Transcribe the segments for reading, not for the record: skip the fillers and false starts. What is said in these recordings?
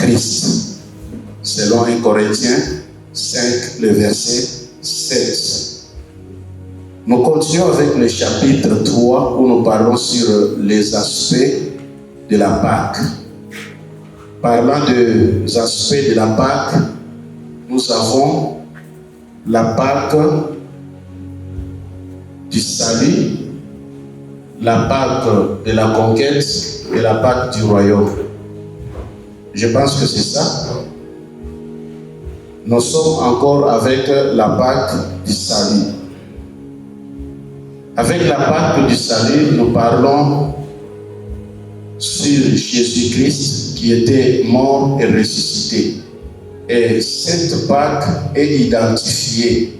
Christ, selon 1 Corinthiens 5, le verset 16. Nous continuons avec le chapitre 3 où nous parlons sur les aspects de la Pâque. Parlant des aspects de la Pâque, nous avons la Pâque du salut, la Pâque de la conquête et la Pâque du royaume. Je pense que c'est ça. Nous sommes encore avec la Pâque du salut. Avec la Pâque du salut, nous parlons sur Jésus-Christ qui était mort et ressuscité. Et cette Pâque est identifiée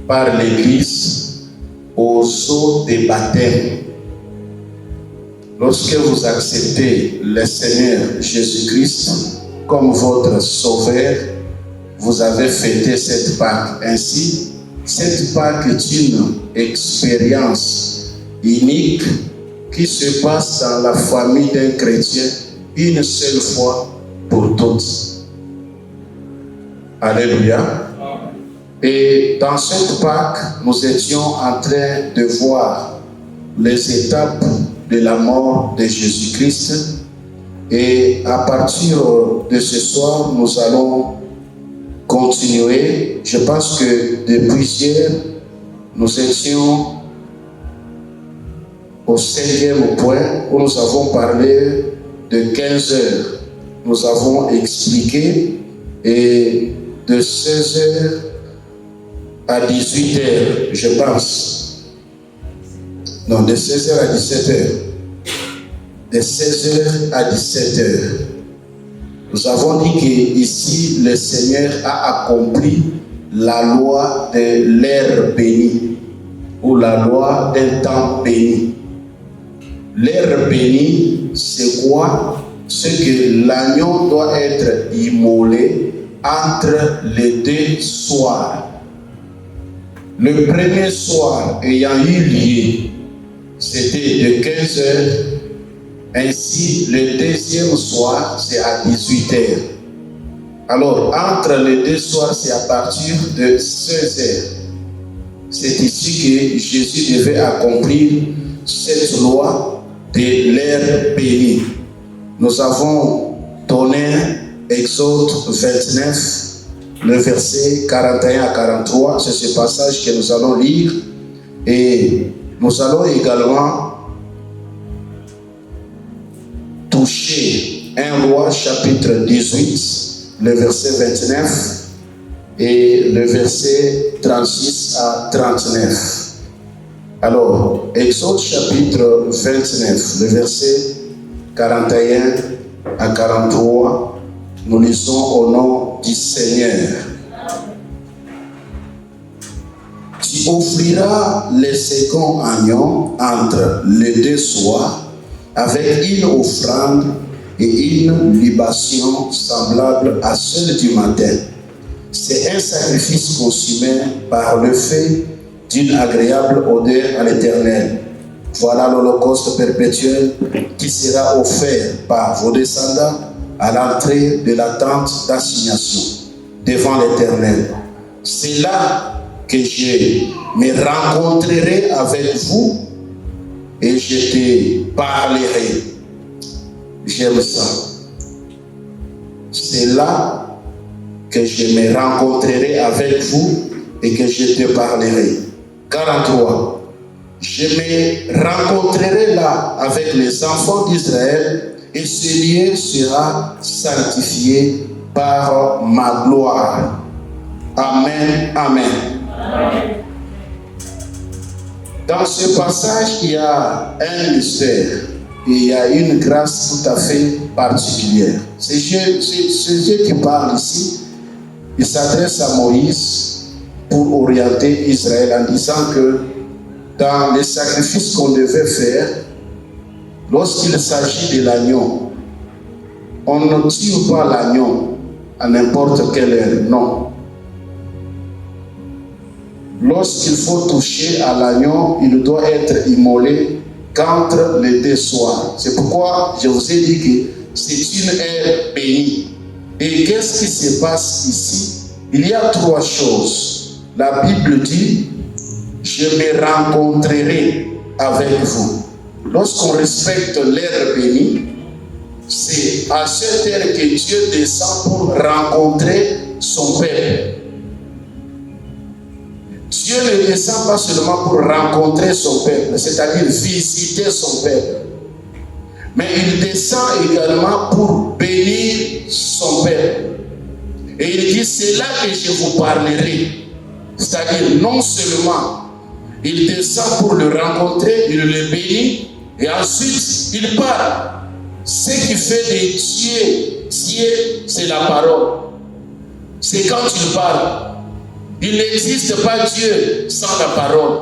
par l'Église au sceau des baptêmes. Lorsque vous acceptez le Seigneur Jésus-Christ comme votre sauveur, vous avez fêté cette Pâque. Ainsi, cette Pâque est une expérience unique qui se passe dans la famille d'un chrétien une seule fois pour toutes. Alléluia. Et dans cette Pâque, nous étions en train de voir les étapes de la mort de Jésus-Christ. Et à partir de ce soir, nous allons continuer. Je pense que depuis hier, nous étions au 5e point où nous avons parlé de 15 heures. Nous avons expliqué et de 16 heures à 18 heures, je pense. Non, de 16 heures à 17 heures. De 16 heures à 17 heures. Nous avons dit qu'ici, le Seigneur a accompli la loi de l'ère bénie ou la loi d'un temps béni. L'ère bénie, c'est quoi? C'est que l'agneau doit être immolé entre les deux soirs. Le premier soir ayant eu lieu, c'était de 15 heures. Ainsi, le deuxième soir, c'est à 18 heures. Alors, entre les deux soirs, c'est à partir de 16 heures. C'est ici que Jésus devait accomplir cette loi de l'ère bénie. Nous avons donné Exode 29, le verset 41 à 43. C'est ce passage que nous allons lire. Et nous allons également toucher 1 Roi chapitre 18, le verset 29 et le verset 36 à 39. Alors, Exode chapitre 29, le verset 41 à 43, nous lisons au nom du Seigneur. Tu offriras les second agneaux entre les deux soirs avec une offrande et une libation semblable à celle du matin. C'est un sacrifice consumé par le fait d'une agréable odeur à l'Éternel. Voilà l'holocauste perpétuel qui sera offert par vos descendants à l'entrée de la tente d'assignation devant l'Éternel. C'est là que je me rencontrerai avec vous et je te parlerai. J'aime ça. C'est là que je me rencontrerai avec vous et que je te parlerai. 43. Je me rencontrerai là avec les enfants d'Israël et ce lieu sera sanctifié par ma gloire. Amen. Amen. Amen. Dans ce passage, il y a un mystère et il y a une grâce tout à fait particulière. C'est Dieu qui parle ici. Il s'adresse à Moïse pour orienter Israël en disant que dans les sacrifices qu'on devait faire, lorsqu'il s'agit de l'agneau, on ne tire pas l'agneau à n'importe quelle heure, non. Lorsqu'il faut toucher à l'agneau, il doit être immolé qu'entre les deux soirs. C'est pourquoi je vous ai dit que c'est une heure bénie. Et qu'est-ce qui se passe ici? Il y a trois choses. La Bible dit, je me rencontrerai avec vous. Lorsqu'on respecte l'ère bénie, c'est à cette ère que Dieu descend pour rencontrer son peuple. Dieu ne descend pas seulement pour rencontrer son peuple, c'est-à-dire visiter son peuple, mais il descend également pour bénir son peuple. Et il dit, c'est là que je vous parlerai. C'est-à-dire, non seulement il descend pour le rencontrer, il le bénit, et ensuite il parle. Ce qui fait de Dieu, c'est la parole. C'est quand il parle. Il n'existe pas Dieu sans la parole.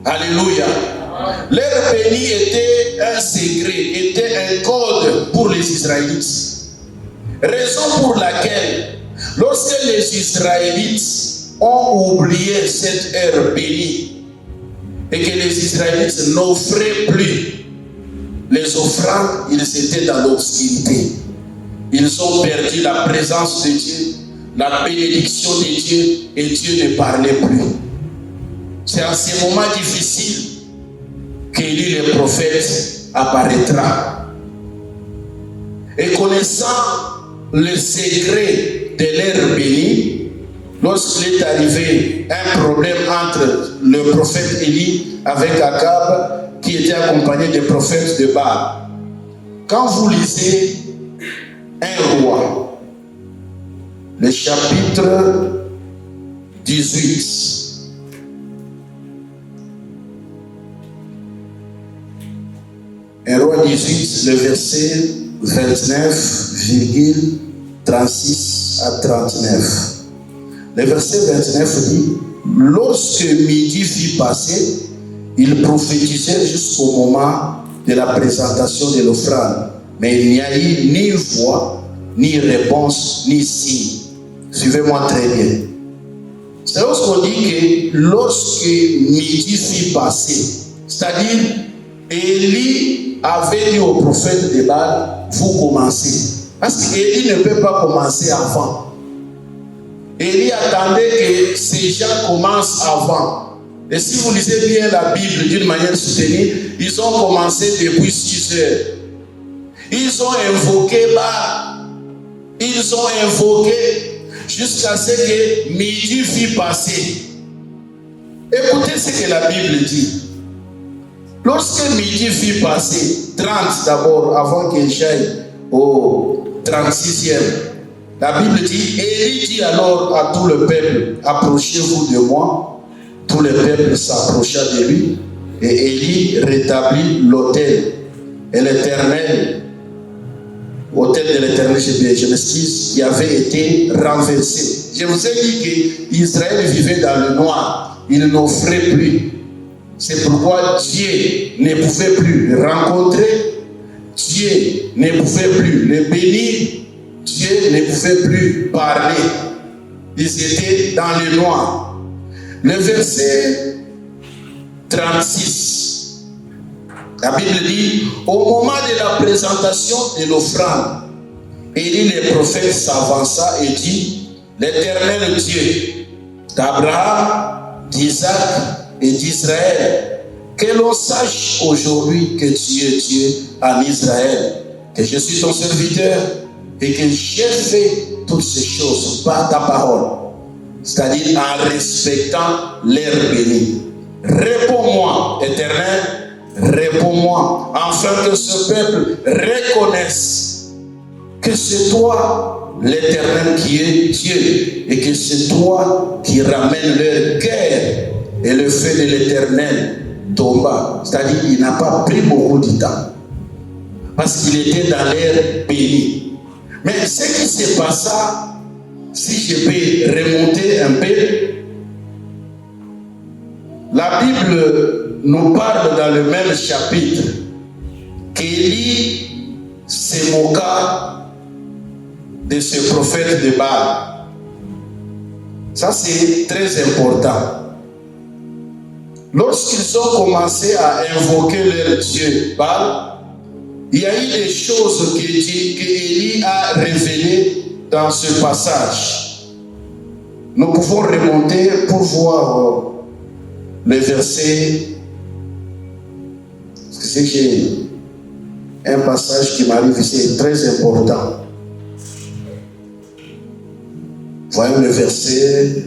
Alléluia. L'ère bénie était un secret, était un code pour les Israélites. Raison pour laquelle, lorsque les Israélites ont oublié cette ère bénie et que les Israélites n'offraient plus les offrandes, ils étaient dans l'obscurité. Ils ont perdu la présence de Dieu, la bénédiction de Dieu, et Dieu ne parlait plus. C'est en ces moments difficiles qu'Élie le prophète apparaîtra. Et connaissant le secret de l'ère bénie, lorsqu'il est arrivé un problème entre le prophète Élie avec Akab, qui était accompagné des prophètes de Baal. Quand vous lisez un roi, le chapitre 18, un roi 18, le verset 29,36 à 39. Le verset 29 dit, lorsque midi fut passé, ils prophétisèrent jusqu'au moment de la présentation de l'offrande. Mais il n'y a eu ni voix, ni réponse, ni signe. Suivez-moi très bien. C'est lorsqu'on dit que lorsque midi fut passé, c'est-à-dire Élie avait dit au prophète de Baal, vous commencez. Parce qu'Élie ne peut pas commencer avant. Élie attendait que ces gens commencent avant. Et si vous lisez bien la Bible d'une manière soutenue, ils ont commencé depuis 6 heures. Ils ont invoqué Baal. Ils ont invoqué jusqu'à ce que midi fût passé. Écoutez ce que la Bible dit. Lorsque midi fut passé, 30 d'abord, avant qu'il j'aille au 36e, la Bible dit, Élie dit alors à tout le peuple, approchez-vous de moi. Tout le peuple s'approcha de lui et Élie rétablit l'autel. Et l'Éternel, autel de l'Éternel, je m'excuse, qui avait été renversé. Je vous ai dit qu'Israël vivait dans le noir. Il n'offrait plus. C'est pourquoi Dieu ne pouvait plus le rencontrer. Dieu ne pouvait plus le bénir. Dieu ne pouvait plus parler. Ils étaient dans le noir. Le verset 36, la Bible dit, au moment de la présentation de l'offrande, Élie le prophète s'avança et dit, l'Éternel Dieu d'Abraham, d'Isaac et d'Israël, que l'on sache aujourd'hui que tu es Dieu en Israël, que je suis ton serviteur et que j'ai fait toutes ces choses par ta parole. C'est-à-dire en respectant l'ère bénie. Réponds-moi, Éternel, réponds-moi, afin que ce peuple reconnaisse que c'est toi, l'Éternel, qui est Dieu, et que c'est toi qui ramène leur guerre. Et le feu de l'Éternel tomba. C'est-à-dire qu'il n'a pas pris beaucoup de temps, parce qu'il était dans l'ère bénie. Mais ce qui se passa, si je peux remonter un peu, la Bible nous parle dans le même chapitre qu'Élie se moqua de ce prophète de Baal. Ça, c'est très important. Lorsqu'ils ont commencé à invoquer leur Dieu Baal, il y a eu des choses que Élie a révélées dans ce passage. Nous pouvons remonter pour voir le verset. Parce que j'ai un passage qui m'arrive ici, très important. Voyons le verset.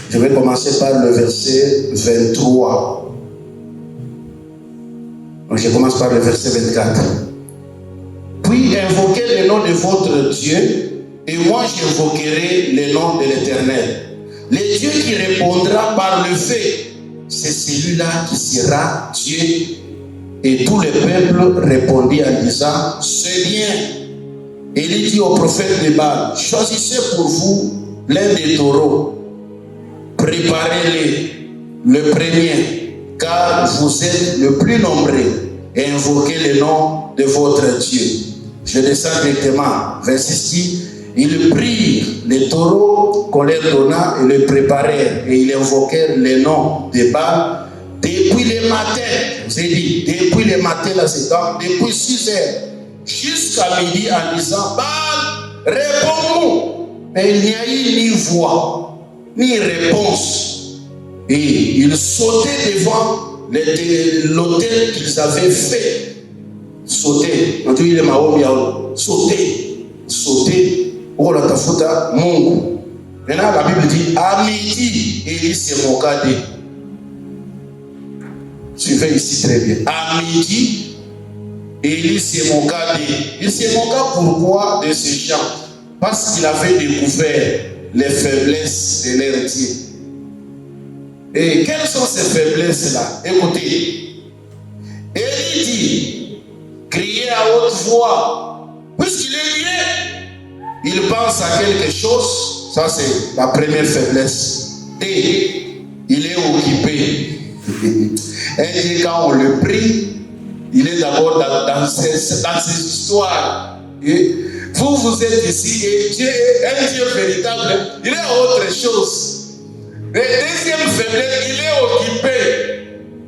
Je vais commencer par le verset 23. Donc je commence par le verset 24. Puis invoquez le nom de votre Dieu, et moi j'invoquerai le nom de l'Éternel. Le Dieu qui répondra par le fait, c'est celui-là qui sera Dieu. Et tout le peuple répondit en disant, c'est bien. Et il dit au prophète de Baal, choisissez pour vous l'un des taureaux. Préparez-les, le premier, car vous êtes le plus nombreux, et invoquez le nom de votre Dieu. Je descends directement. Verset 6. Ils prirent les taureaux qu'on leur donna et les préparèrent, et ils invoquèrent le nom de Baal depuis le matin. Je vous ai dit, depuis le matin, là, c'est dans, depuis 6 heures jusqu'à midi, en disant, Baal, réponds-nous. Mais il n'y a eu ni voix ni réponse. Et ils sautaient devant l'autel qu'ils avaient fait. Sauter. Sauter. Oh la tafuta Mungu. Maintenant la Bible dit à midi, Élie se moqua d'eux. Suivez ici très bien. À midi, Élie se moqua d'eux. Il se moqua pourquoi de ces gens? Parce qu'il avait découvert les faiblesses de leur Dieu. Et quelles sont ces faiblesses-là? Écoutez. Élie dit, criez à haute voix. Puisqu'il est lié, il pense à quelque chose. Ça, c'est la première faiblesse. Et il est occupé. Un Dieu, quand on le prie, il est d'abord dans ces histoires. Et vous êtes ici et Dieu est un Dieu véritable. Il est à autre chose. La deuxième faiblesse, il est occupé.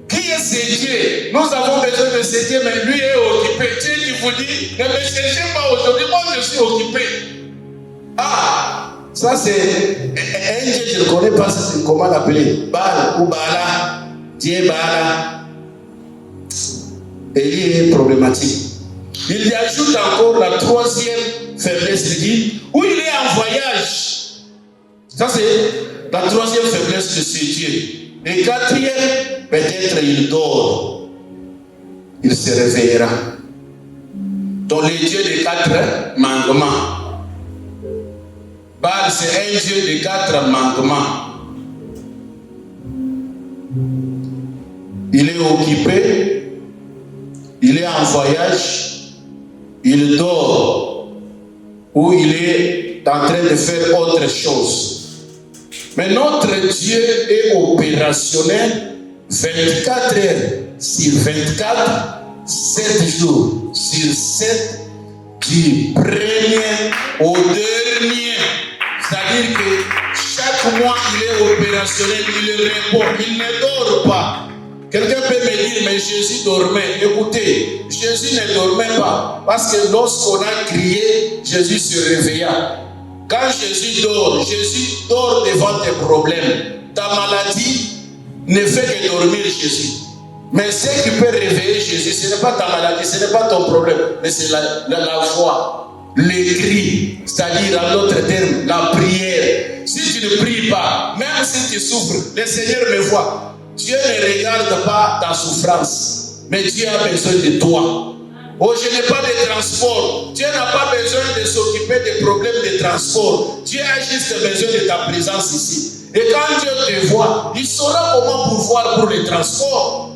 Qui est ce Dieu? Nous avons besoin de ce Dieu, mais lui est occupé. Dieu qui vous dit, ne me cherchez pas aujourd'hui, moi je suis occupé. Ah, ça c'est un Dieu, je ne connais pas, c'est comment l'appeler? Baal ou Baala. Dieu Baala. Et il est problématique. Il y ajoute encore la troisième faiblesse, il dit, où il est en voyage. Ça c'est la troisième faiblesse de ce Dieu. Et quatrième, peut-être il dort. Il se réveillera. Donc le Dieu de 4 manquements. Baal, c'est un Dieu de 4 manquements. Il est occupé, il est en voyage, il dort, ou il est en train de faire autre chose. Mais notre Dieu est opérationnel 24 heures sur 24, 7 jours sur 7, du premier au dernier. C'est-à-dire que chaque mois, il est opérationnel, il répond, il ne dort pas. Quelqu'un peut me dire, mais Jésus dormait. Écoutez, Jésus ne dormait pas. Parce que lorsqu'on a crié, Jésus se réveilla. Quand Jésus dort devant tes problèmes. Ta maladie ne fait que dormir Jésus. Mais ce qui peut réveiller Jésus, ce n'est pas ta maladie, ce n'est pas ton problème, mais c'est la voix, les cris, c'est-à-dire en d'autres termes, la prière. Si tu ne pries pas, même si tu souffres, le Seigneur me voit. Dieu ne regarde pas ta souffrance, mais Dieu a besoin de toi. Oh, je n'ai pas de transport. Dieu n'a pas besoin de s'occuper des problèmes de transport. Dieu a juste besoin de ta présence ici. Et quand Dieu te voit, il saura comment pourvoir pour le transport.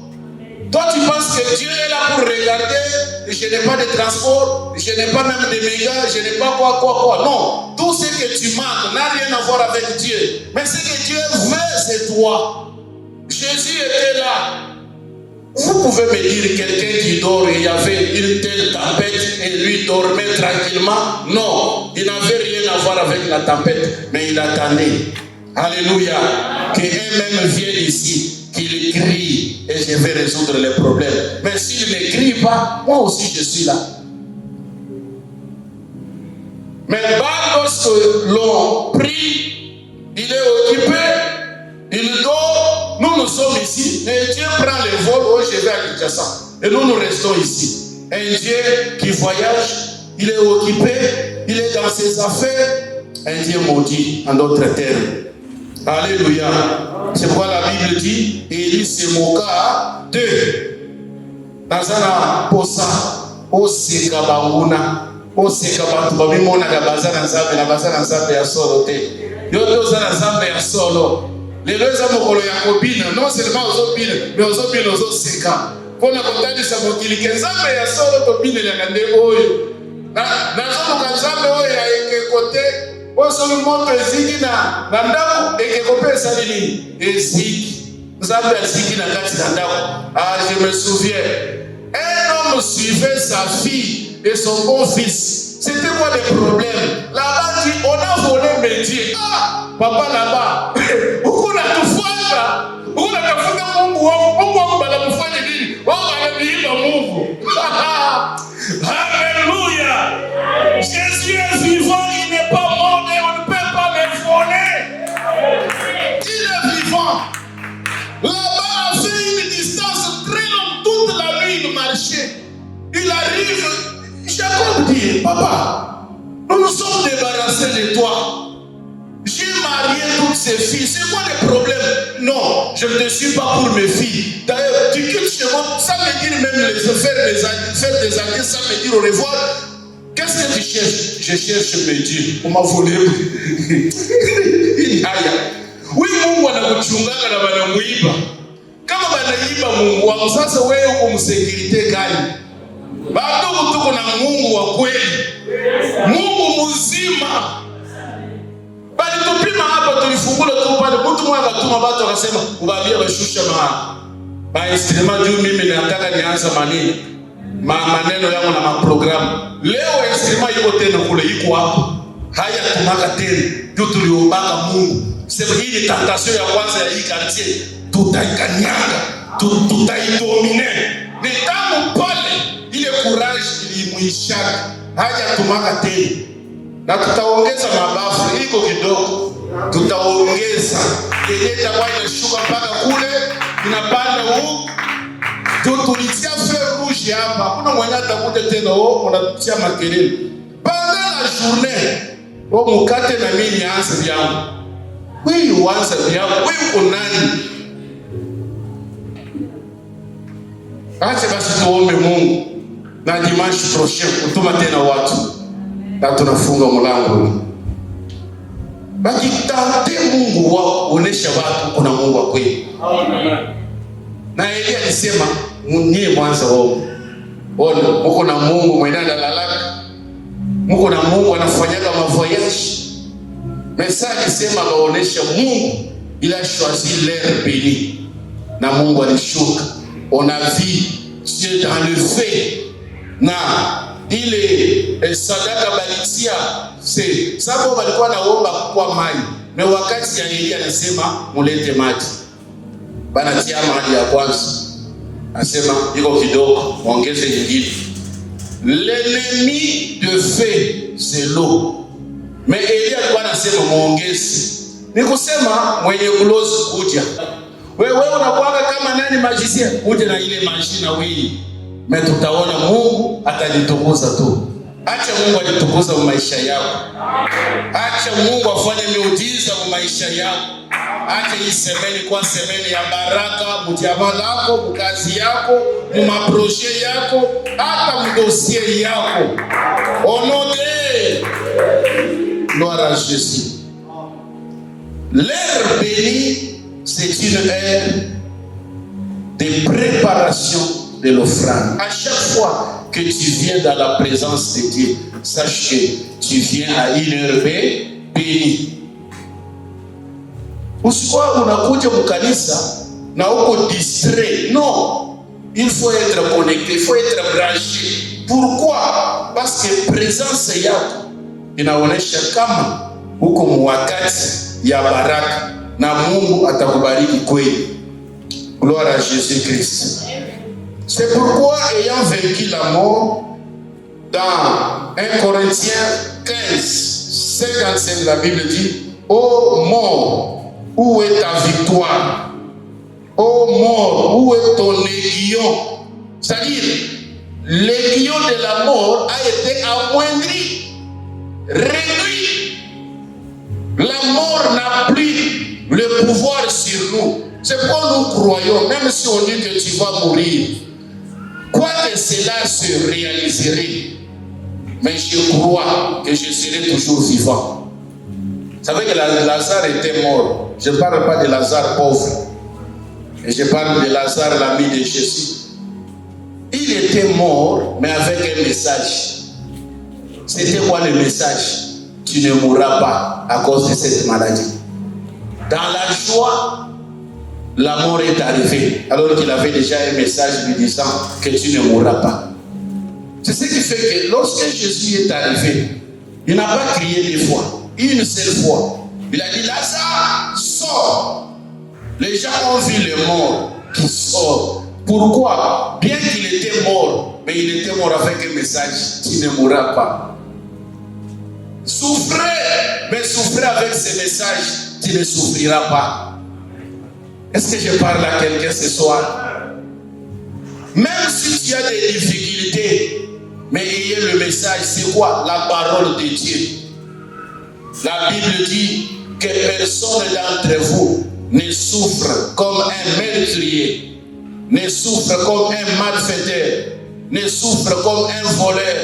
Toi, tu penses que Dieu est là pour regarder, je n'ai pas de transport, je n'ai pas même de mégas, je n'ai pas quoi. Non, tout ce que tu manques n'a rien à voir avec Dieu. Mais ce que Dieu veut, c'est toi. Jésus était là. Vous pouvez me dire quelqu'un qui dort et il y avait une telle tempête et lui dormait tranquillement? Non, il n'avait rien à voir avec la tempête, mais il attendait. Alléluia. Qu'un même vienne ici, que qu'il crie et je vais résoudre les problèmes. Mais s'il ne crie pas, moi aussi je suis là. Mais lorsque l'on prie, il est occupé, il dort, nous sommes ici, et Dieu prend le vol, oh je vais à Kinshasa. Et nous restons ici. Un Dieu qui voyage, il est occupé, il est dans ses affaires, un Dieu maudit en d'autres termes. Alléluia. C'est pourquoi la Bible dit, Élie se moqua d'eux. Nazana posa, oseka bauna, oseka batu babimona na bazana nzambe na bazana nzambe ya solo te. Yote ozana nzambe ya solo. Lelo eza mokolo ya kobina, non seulement ozobina, mais ozobina ozoseka. Pona kotalisa mokili ke nzambe ya solo tobinelaka nde oyo. Nazomoka nzambe oyo ya ekeko te. Osolo moto eziki na ndako ekeko pe esali nini? Eziki. Nzambe aziki na kati na ndako. Ah, je me souviens. Un homme suivait sa fille et son beau-fils. C'était quoi le problème? Là-bas dit, on a volé mes dieux. Ah, papa là-bas. Uko na tufuata. Uko na tafuta Mungu wako. Mungu wako bala kufanya nini? Wako ananiimba Mungu. Alléluia. Jésus est vivant, il n'est pas mort et on ne peut pas le voler. Il est vivant. Là-bas, a fait une distance très longue, toute la nuit il marchait. Il arrive, Jacob dit, papa, nous nous sommes débarrassés de toi. J'ai marié toutes ces filles. C'est quoi le problème? Non, je ne te suis pas pour mes filles. D'ailleurs, tu quittes chez moi, ça me dit même faire des alliés, ça me dit au revoir. Qu'est-ce que tu cherches? Je cherche mes dieux. On m'a volé. Oui, Mungu anakuchunganga na banamuiba. Kama banaiba Mungu wako, sasa wewe uko msekirite gani? Bado tuko na Mungu wa kweli. Mungu mzima. Bali tupima hapa tulifungula tu pale mtu mmoja akatuma watu akasema ubaambia bashusha instrument juu mimi nataka nianza maneno yangu na maprogramu. Leo instrument iko tena kule iko hapo. Haya tumaka tena. Juu tuliombaka Mungu. Sema hii ni tentation ya kwanza ya hii quartier. Tutaikanyanga, tutaidomine. Ni tamu pale ile courage ilimuishaka. Haya tumaka tena. Na tutaongeza mabafu iko kidogo. Tutaongeza. Yenye itakuwa inashuka mpaka kule, inapanda huku. Tulitia feu rouge hapa. Hakuna mwenye atakuja tena unatia makelele. Pendant la journée, mukate na mimi nianze vyangu. Wewe uanze vyangu, wewe uko nani? Acha basi tuombe Mungu. Na dimanche prochain utuma tena watu. Na tunafunga mlango. Baki tante Mungu wako, onesha watu kuna Mungu wa kweli. Amen. Na Elia alisema, "Mwenye mwanza wao. Ona, uko na Mungu mwenye analalaka. Mungu na Mungu anafanyaga mavoyage." Message alisema baonesha Mungu, il a choisi l'air béni. Na Mungu alishuka. On a vu Dieu dans le fait. Na ile sadaka balitia sababu walikuwa naomba kwa maji. Na wakati ya Elia anasema mulete maji. Banatia maji ya kwanza. Anasema iko kidogo, ongeze nyingine. L'ennemi de feu c'est l'eau. Mais Elia alikuwa anasema muongeze. Ni kusema mwenye ulozi kuja. Wewe unakuwa kama nani magicien? Kuja na ile maji na wewe. Mais tutaona Mungu atajitukuza tu. Acha Mungu ajitukuza kwa maisha yako. Acha Mungu afanye miujiza kwa maisha yako. Acha hii semeni kwa semeni ya baraka, mjama lako, mkazi yako, mumaproje yako, hata mdossier yako. Honoré. Gloire à Jésus. L'air béni, c'est une ère de préparation de l'offrande. À chaque fois que tu viens dans la présence de Dieu, sache que tu viens à une heure bénie. Usikuwa unakuja mkanisa na uko distrait. Non, il faut être connecté, il faut être branché. Pourquoi? Parce que présence yako inaonesha kama uko mwakati ya baraka na Mungu atakubariki kweli. Gloire à Jésus-Christ. C'est pourquoi, ayant vaincu la mort, dans 1 Corinthiens 15, 55, la Bible dit, ô mort, où est ta victoire? Ô mort, où est ton aiguillon? C'est-à-dire, l'aiguillon de la mort a été amoindri, réduit. La mort n'a plus le pouvoir sur nous. C'est pourquoi nous croyons, même si on dit que tu vas mourir, quoi que cela se réaliserait, mais je crois que je serai toujours vivant. Vous savez que Lazare était mort. Je ne parle pas de Lazare pauvre. Et je parle de Lazare, l'ami de Jésus. Il était mort, mais avec un message. C'était quoi le message? Tu ne mourras pas à cause de cette maladie. Dans la joie, la mort est arrivée, alors qu'il avait déjà un message lui disant que tu ne mourras pas. C'est ce qui fait que lorsque Jésus est arrivé, il n'a pas crié 2 fois, une seule fois. Il a dit, Lazare, sors. Les gens ont vu le mort qui sort. Pourquoi? Bien qu'il était mort, mais il était mort avec un message, tu ne mourras pas. Souffrez, mais souffrez avec ce message, tu ne souffriras pas. Est-ce que je parle à quelqu'un ce soir? Même si tu as des difficultés, mais ayez le message, c'est quoi? La parole de Dieu. La Bible dit que personne d'entre vous ne souffre comme un meurtrier, ne souffre comme un malfaiteur, ne souffre comme un voleur,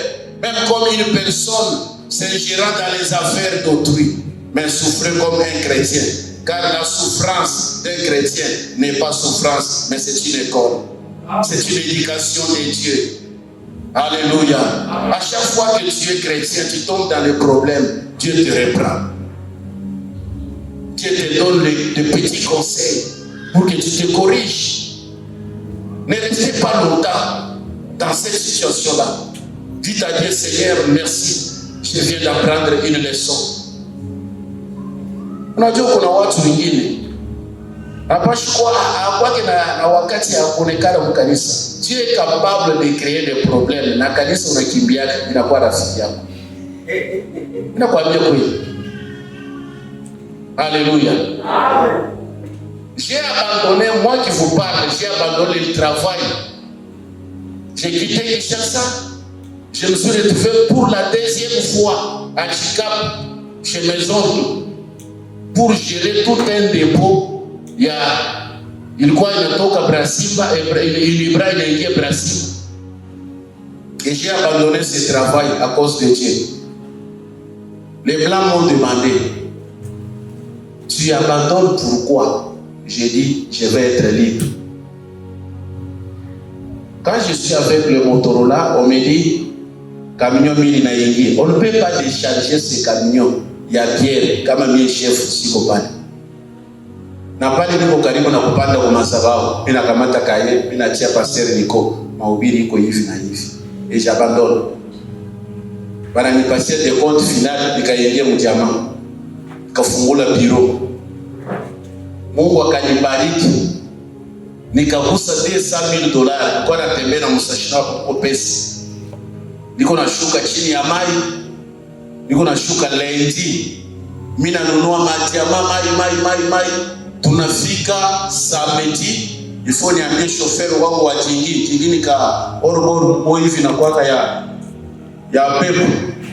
même comme une personne s'ingérant dans les affaires d'autrui, mais souffre comme un chrétien. Car la souffrance d'un chrétien n'est pas souffrance, mais c'est une école. C'est une éducation de Dieu. Alléluia. À chaque fois que tu es chrétien, tu tombes dans le problème, Dieu te reprend. Dieu te donne de petits conseils pour que tu te corriges. Ne restez pas longtemps dans cette situation-là. Dites à Dieu, Seigneur, merci. Je viens d'apprendre une leçon. Unajua kuna watu wengine hapashikwa hakwake na wakati ya kuonekana mkanisa. Dieu est capable de créer des problèmes na kanisa unakimbia inakuwa rafiki yako. Inakwambia kweli. Alléluia. J'ai abandonné, moi qui vous parle, j'ai abandonné le travail. J'ai quitté Kinshasa. Je me suis retrouvé pour la 2e fois à Chikap, chez mes oncles, pour gérer tout un dépôt. Ilikuwa inatoka Brasimba, Ilibra inaingia Brasimba. Et j'ai abandonné ce travail à cause de Dieu. Les Blancs m'ont demandé, tu abandonnes pourquoi? J'ai dit, je vais être libre. Quand je suis avec le Motorola, on me dit, camion mili na ingi. On ne peut pas décharger ce camion. Il y a Pierre, kama mie chef siko pale. Na pale niko karibu na kupanda kwa madhabahu. Mimi nakamata kaye, mimi natia pasteur niko mahubiri iko hivi na hivi. Et j'abandonne. Bana nipatia de compte final, nikaingia mjamaa. Nikafungula bureau. Mungu akanibariki. Nikagusa $200,000 kwa natembea na msashina kwa pesa. Niko nashuka chini ya mai. Niko nashuka lendi. Mimi nanunua matiama mai. Tunafika samedi. Ifo niambie shoferi wangu wa tingini ka oroboro hivi na kwaka ya pepo.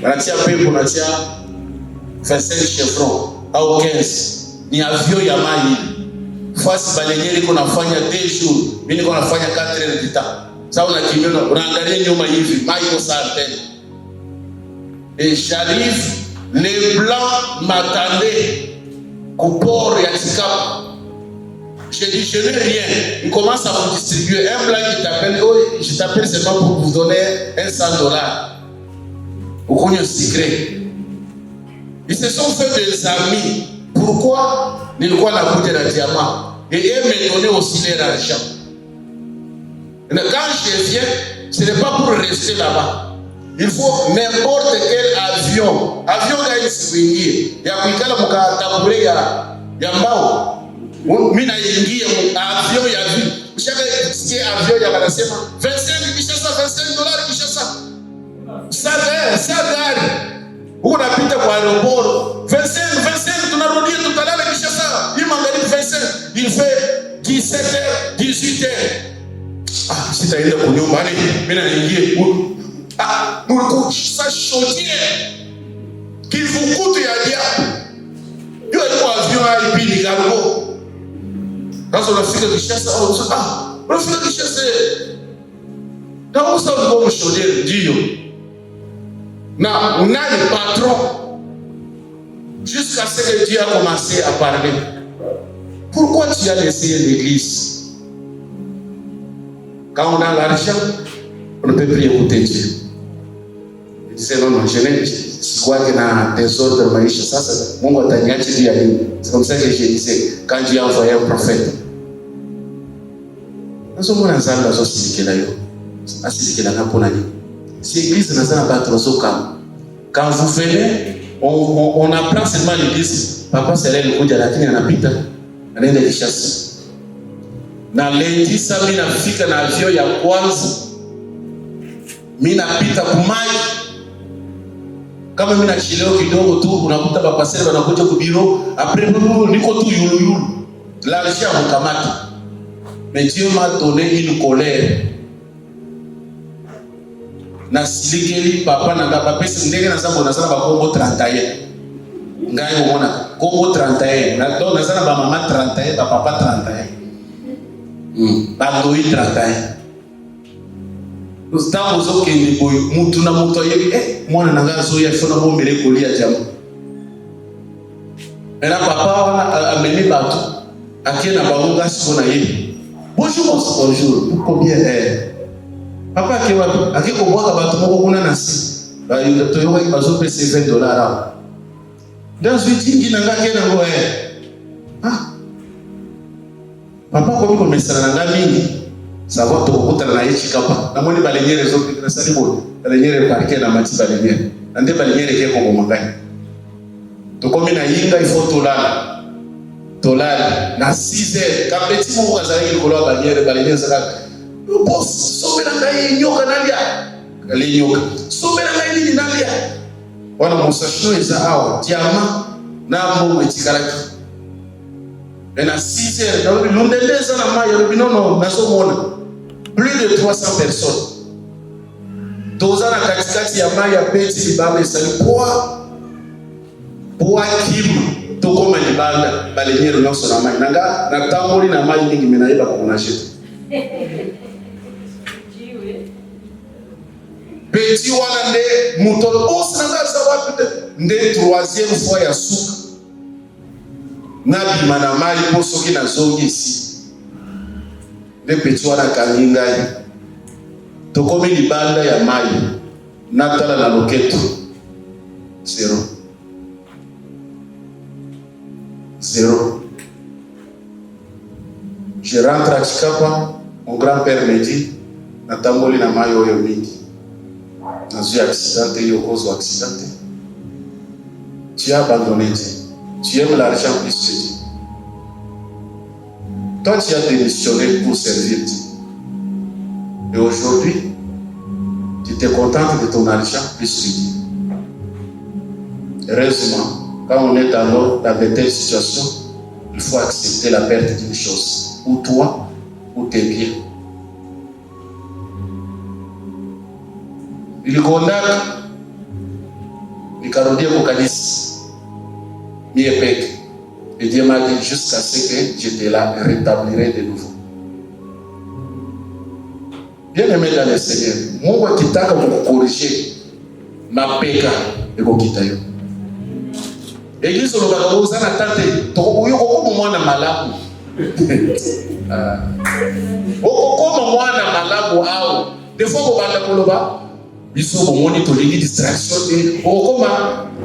Natia pepo natia 25 chevron au 15. Ni avion ya mai. Fasi balenyeri iko nafanya 2 jours. Mimi niko nafanya 4 heures de temps. Sasa unakimbia unaangalia nyuma hivi, mai iko saa tena. Et j'arrive, les Blancs m'attendaient au port Yatikap. Je dis, je n'ai rien. Il commence à vous distribuer. Un Blanc qui t'appelle, oh, je t'appelle seulement pour vous donner $100. Vous connaissez le secret. Ils se sont fait des amis. Pourquoi? Nilikuwa nakuja na diamant. Et eux me donnaient aussi leur argent. Et quand je viens, ce n'est pas pour rester là-bas. Il faut n'importe quel avion gani swingie ya kuikala mkatabure ya mbao Mimi naingia avion ya vie. Ushaka avion ya wanasema 25 Kinshasa, $25 Kinshasa. Sasa gari. Huko napita kwa aeroport. 25 tunarudia tutalala Kinshasa. Hii magharibi 25. Il fait 17h, 18h. Sitaenda kunyumba mimi naingia. Mulikuwa shotie. Kivukutu ya diapo. Hiyo ilikuwa avion ya pili cargo. Sasa unafika Kinshasa unafika Kinshasa. Na usa ulikuwa mshotie ndio. Na nani patron? Jusqu'à ce que Dieu a commencé à parler. Pourquoi tu as laissé l'église? Quand on a l'argent, on ne peut plus écouter Dieu. Il disait non, je n'ai pas de désordre maisha. Sasa Mungu ataniacha juu ya nini? C'est comme ça que je disais quand Dieu a envoyé un prophète. Nazo mwana zanga zo silikela yo. Asilikela napona nini? Si l'église n'a pas battre au camp. Quand vous venez, on apprend seulement l'église. Papa c'est le kuja lakini anapita. Anaenda Kinshasa. Na lendi sasa mimi nafika na avion ya kwanza. Mimi napita kumai. Kama mimi nachelewa kidogo tu unakuta papa sasa wanakuja ku bureau, après niko tu yulu. L'argent mkamata. Mais Dieu m'a donné une colère. Na silikeli papa na papa pesa ndenge na zambo na sana ba Kongo 31. Ngai umeona Kongo 31 na ndo na sana ba mama 31 ba papa 31. Ba ngoi 31. Ustamo zoke ni boy mutu na mutu yebi mwana nanga zo ya fona bombele kolia jamu. Ela papa wana ameni batu akiena baunga sibona yebi. Bonjour, combien papa qui va akiko boka batu moko kuna nasi ba yuto yoka ibazo pesa $20 dans wiki nanga kena ngo papa ko biko mesana nanga mingi sababu tukukutana na hichi kapa na mwini balenyere zo pikira sali bodi balenyere parke na mati balenyere ande balenyere ke ko mangani tukomi na yinga ifo tolali na 6h kapeti mungu azali kolo balenyere balenyere zaka boss somera ngai nyoka nalia ali nyoka somera ngai nini nalia wana mosasho eza awa tiama na mungu etikalaki na 6h na lundendeza na mayo binono nasomona plus de 300 personnes tozana katikati ya mayo peti libamba sali poa kim tokoma libanda balenyero nyonso na mayo nanga na tamboli na mayo mingi menaiba kwa kunashita Petit wana nde mutolo osi nanga sababu nde 3e fois ya suka nabi mana mali poso kina zongi ici nde petit wana kangingai tokomi libanda ya mali natala na loketo 0. Je rentre à Chikapa, mon grand-père me dit natamboli na mayo oyo mingi nazo accidenté yo cause accidenté. Tu as abandonné Dieu. Tu aimes l'argent plus que Dieu. Toi, tu as démissionné pour servir Dieu. Et aujourd'hui, tu te contentes de ton argent plus que Dieu. Heureusement, quand on est dans de telles situations, il faut accepter la perte d'une chose. Ou toi, ou tes biens. Nilikondaka nikarudia kwa kanisa mie peke. Et Dieu m'a dit jusqu'à ce que je te la rétablirai de nouveau. Bien aimé dans le Seigneur, Mungu akitaka kukukorije mapeka eko kitayo. Eglise lobaka bozana tate to uyo ko mwana malamu. Okokoma mwana malamu ao. Des fois ko banda koloba biso bomoni to ligi distraction te okokoma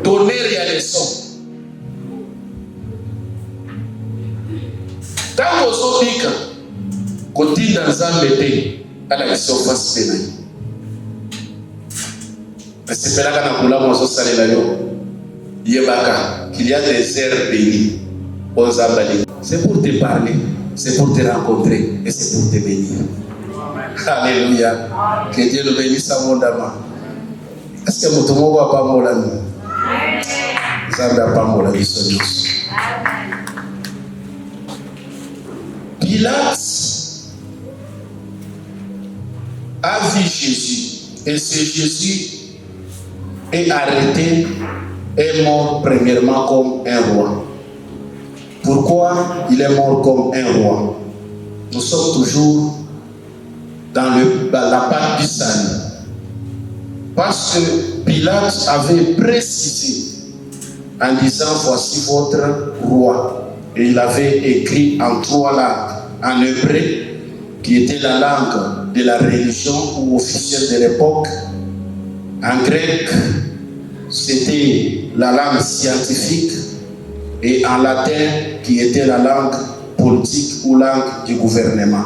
donner ya leçon. Tango zobika kotinda nzambe te ala isofas pena. Asepelaka na kula mo so salela yo. Yebaka qu'il y a des airs bénis aux ambali. C'est pour te parler, c'est pour te rencontrer et c'est pour te bénir. Alléluia. Que Dieu nous bénisse abondamment. Est-ce que votre mot va pas mola nous? Ça ne va pas mola nous. Pilate a vu Jésus et ce Jésus est arrêté et mort premièrement comme un roi. Pourquoi il est mort comme un roi? Nous sommes toujours dans la part du salut. Parce que Pilate avait précisé en disant voici votre roi. Et il avait écrit en 3 langues. En hébreu, qui était la langue de la religion ou officielle de l'époque. En grec, c'était la langue scientifique. Et en latin, qui était la langue politique ou langue du gouvernement.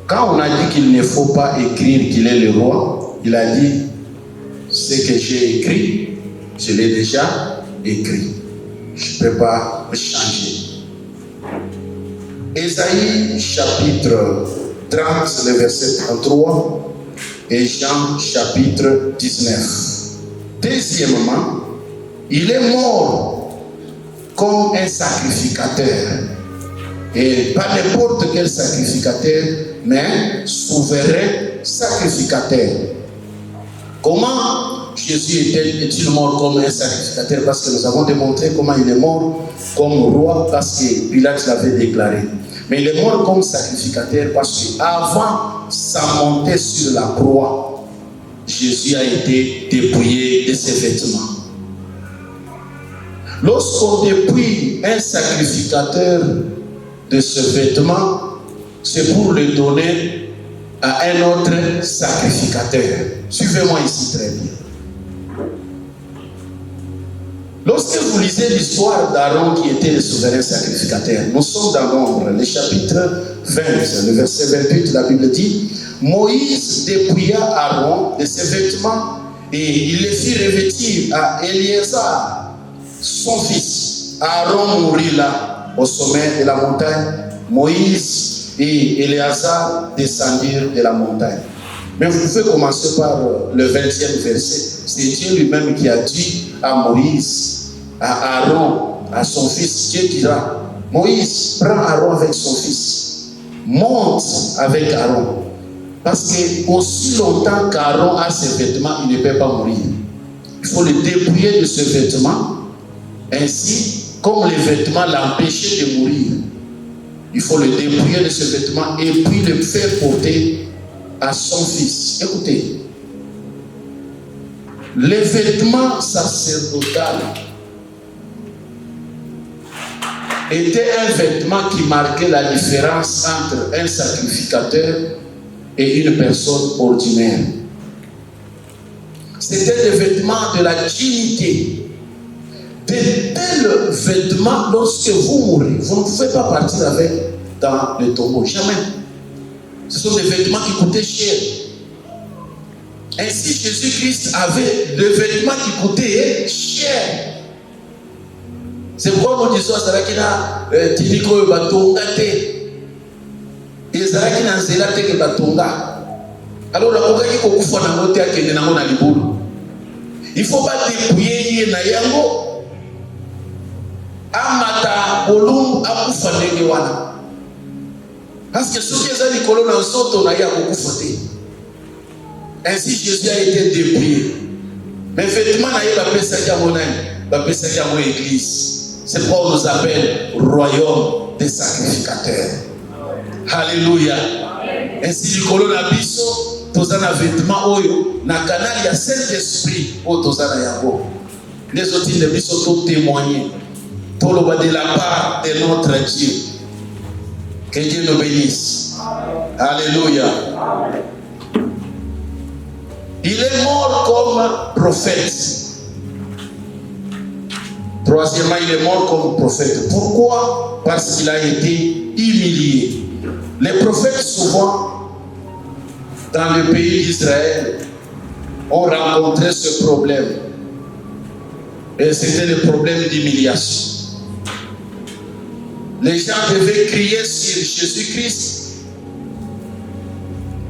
Quand on a dit qu'il ne faut pas écrire qu'il est le roi, il a dit ce que j'ai écrit, je l'ai déjà écrit. Je ne peux pas changer. Ésaïe chapitre 30, le verset 33 et Jean chapitre 19. Deuxièmement, il est mort comme un sacrificateur. Et pas n'importe quel sacrificateur, mais souverain sacrificateur. Comment Jésus est-il mort comme un sacrificateur? Parce que nous avons démontré comment il est mort comme roi, parce que Pilate l'avait déclaré. Mais il est mort comme sacrificateur parce qu'avant sa montée sur la croix, Jésus a été dépouillé de ses vêtements. Lorsqu'on dépouille un sacrificateur de ce vêtement, c'est pour le donner à un autre sacrificateur. Suivez-moi ici très bien. Lorsque vous lisez l'histoire d'Aaron qui était le souverain sacrificateur, nous sommes dans Nombre, le chapitre 20, le verset 28, la Bible dit, Moïse dépouilla Aaron de ses vêtements et il les fit revêtir à Éléazar, son fils. Aaron mourut là, au sommet de la montagne. Moïse et Éléazar descendirent de la montagne. Mais vous pouvez commencer par le 20e verset. C'est Dieu lui-même qui a dit à Moïse, à Aaron, à son fils. Dieu dira, Moïse, prends Aaron avec son fils. Monte avec Aaron. Parce que aussi longtemps qu'Aaron a ses vêtements, il ne peut pas mourir. Il faut le dépouiller de ses vêtements. Ainsi, comme les vêtements l'empêchaient de mourir, il faut le dépouiller de ses vêtements et puis le faire porter à son fils. Écoutez, les vêtements sacerdotaux étaient un vêtement qui marquait la différence entre un sacrificateur et une personne ordinaire. C'était des vêtements de la dignité. De tels vêtements, lorsque vous mourrez, vous ne pouvez pas partir avec dans le tombeau. Jamais. Ce sont des vêtements qui coûtaient cher. Ainsi, Jésus-Christ avait des vêtements qui coûtaient cher. C'est pourquoi nous disons à Sarakina, Tiniko Batonga te. Et Sarakina Zela te Batonga. Alors, la Boga qui Kokufa na mote ake na ngona libulu. Il ne faut pas dépouiller na yango. Amata bolum akufa ndenge wana. Parce que ceux qui ont dit que l'on soto na ya kokufa te. Ainsi Jésus a été dépouillé. Mais effectivement na ya bapesa ya monane, bapesa ya mo église. C'est pourquoi on nous appelle royaume des sacrificateurs. Alléluia. Ainsi du colon abisso, tozana vêtement oyo na canal ya Saint-Esprit o tozana yango. Les autres de biso tout témoigner. Pour le bas de la part de notre Dieu. Que Dieu nous bénisse. Alléluia. Il est mort comme prophète. Troisièmement, il est mort comme prophète. Pourquoi? Parce qu'il a été humilié. Les prophètes, souvent, dans le pays d'Israël, ont rencontré ce problème. Et c'était le problème d'humiliation. Les gens devaient crier sur Jésus-Christ,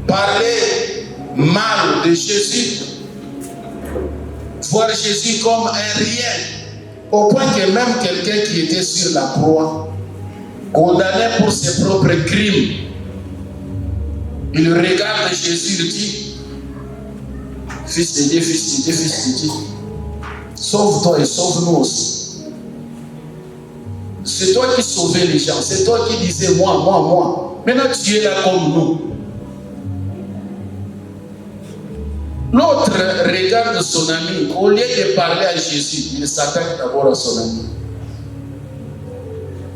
parler mal de Jésus, voir Jésus comme un rien, au point que même quelqu'un qui était sur la croix, condamné pour ses propres crimes, il regarde Jésus, il dit, Fils de Dieu, Fils de Dieu, Fils de Dieu, sauve-toi et sauve-nous aussi. C'est toi qui sauvais les gens, c'est toi qui disais moi, moi, moi. Maintenant tu es là comme nous. L'autre regarde son ami, au lieu de parler à Jésus, il s'attaque d'abord à son ami.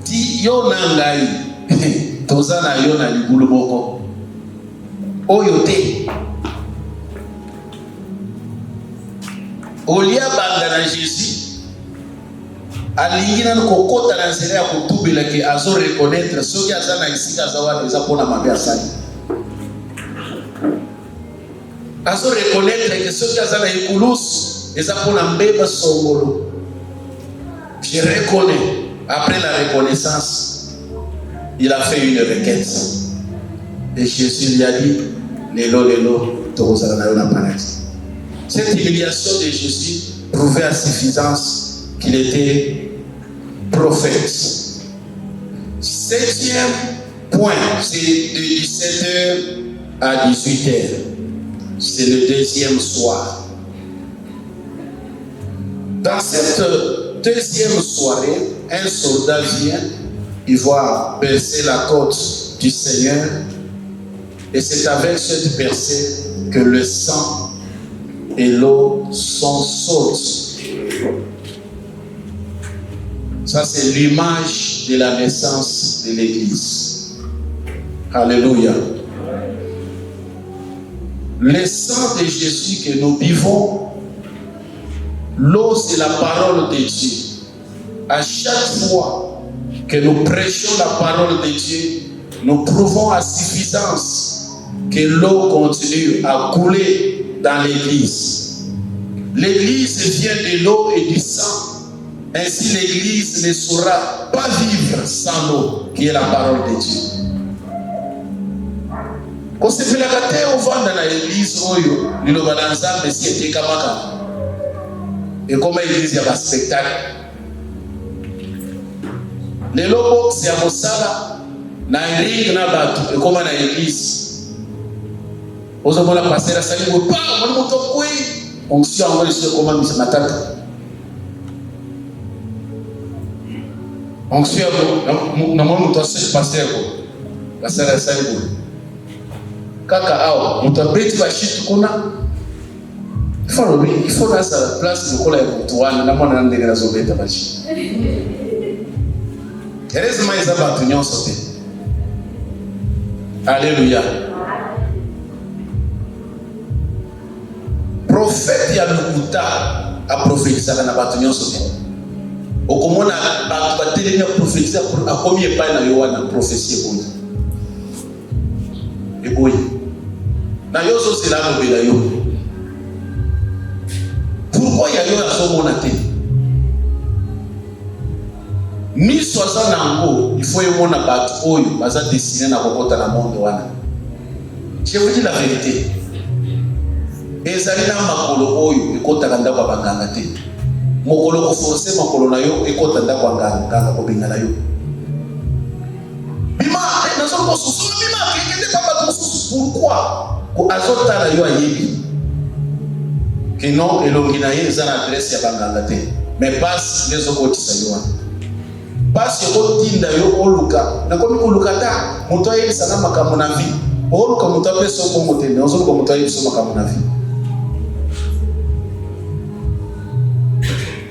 Dit yo nangai, tozana yo na libulu moko. Oyo te. Au lieu banga na Jésus, alingi nanu kokota na nzela ya kutubela ke azo reconnaître soki aza na isika aza wana eza mpona mabe asali. Azo reconnaître que soki aza na ekulusu eza mpona mbeba songolo. Je reconnais. Après la reconnaissance, il a fait une requête. Et Jésus lui a dit, Lelo, Lelo, tozala na yo na paradis. Cette humiliation de Jésus prouvait à suffisance qu'il était prophète. 7e point, c'est de 17h à 18h. C'est le deuxième soir. Dans cette deuxième soirée, un soldat vient, il va percer la côte du Seigneur, et c'est avec cette percée que le sang et l'eau sont sautes. Ça, c'est l'image de la naissance de l'Église. Alléluia. Le sang de Jésus que nous buvons, l'eau, c'est la parole de Dieu. À chaque fois que nous prêchons la parole de Dieu, nous prouvons à suffisance que l'eau continue à couler dans l'Église. L'Église vient de l'eau et du sang. Ainsi, l'Église ne saura pas vivre sans l'eau, qui est la parole de Dieu. Quand c'est fait la gâteau, on va dans l'Église, il va dans l'ensemble, si c'était kamaka. Et comme l'Église, il y a un spectacle. Les lobos, c'est à Mosala, na ring na batu, et comme dans l'Église. Aux hommes, on a passé la salle, on va on s'y envoie sur comment il se m'attaque. On s'y envoie, on doit se passer la salle à salle. Kaka awa, on doit bêter la chute qu'on a. Il faut dans sa place de coller pour toi, n'a pas de raison d'être bâti. Heureusement, ils ont battu en sauté. Alléluia. Prophète Yalukuta a prophétisé à la battu en sauté. Au comment on a battu les prophétisés à combien de pas na prophétie pour et boy. Na yo so c'est là le bélayo. Pourquoi il y a eu un son monaté? Mi soisa nango, il faut y avoir un bateau, il faut dessiner na kokota na monde wana. Je vous dis la vérité. Ezali na makolo oyo ekota kanda kwa banganga te. Mokolo ko forcer makolo na yo ekota nda kwa nganga ko bingana yo. Bima na so ko susu bima kekete papa to susu pourquoi? Ko azota la yo ayebi. Que non elongina ye za na adresse ya banganga te. Mais passe les autres sayoa. Passe yo tinda yo oluka. Na komi oluka ta, moto ayebisa na makambo na vie. Oluka moto apeso ko motende, ozo ko moto ayebisa makambo na vie.